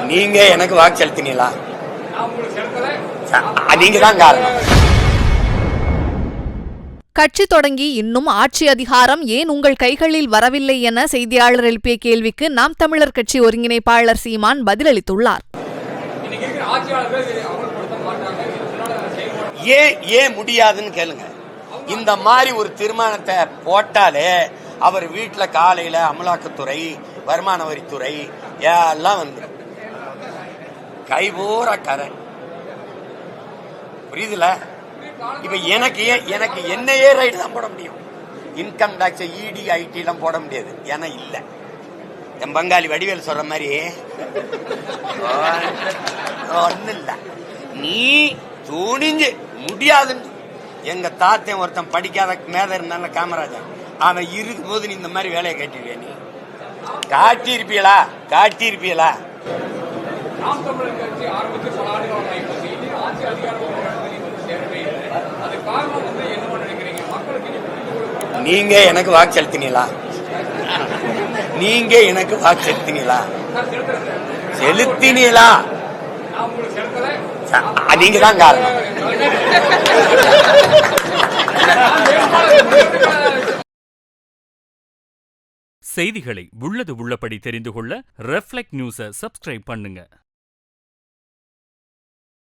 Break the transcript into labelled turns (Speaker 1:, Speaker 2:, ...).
Speaker 1: நீங்க எனக்கு வாக்கு செலுத்தினீங்களா? நீங்க தான் காரணம்.
Speaker 2: கட்சி தொடங்கி இன்னும் ஆட்சி அதிகாரம் ஏன் உங்கள் கைகளில் வரவில்லை என செய்தியாளர் எழுப்பிய கேள்விக்கு நாம் தமிழர் கட்சி ஒருங்கிணைப்பாளர் சீமான் பதிலளித்துள்ளார்.
Speaker 1: ஏன் முடியாதுன்னு கேளுங்க. இந்த மாதிரி ஒரு தீர்மானத்தை போட்டாலே அவர் வீட்டுல காலையில அமலாக்கத்துறை, வருமான வரித்துறை எல்லாம் வந்துடும். கைபோற கரை புரியுதுல? இப்ப எனக்கு என்னையே ரைடு தான் போட முடியும். இன்கம் டாக்ஸ், இடி, ஐடி எல்லாம் போட முடியாது. ஏன்னா இல்ல. என் பங்காளி வடிவேல் சொல்ற மாதிரி ஒண்ணு இல்ல. நீ துணிஞ்சு முடியாதுன்னு எங்க தாத்தன் ஒருத்தன் படிக்காத மேத இருந்தான காமராஜன், அவன் இருக்கும் போது நீ இந்த மாதிரி வேலையை காட்டிடுவே. நீ காட்டியிருப்பீங்களா? நீங்க எனக்கு வாக்கு செலுத்தினீங்களா? நீங்க தான் காரணம்.
Speaker 3: செய்திகளை உள்ளது உள்ளபடி தெரிந்து கொள்ள ரெஃப்ளெக்ட் நியூஸை சப்ஸ்கிரைப் பண்ணுங்க.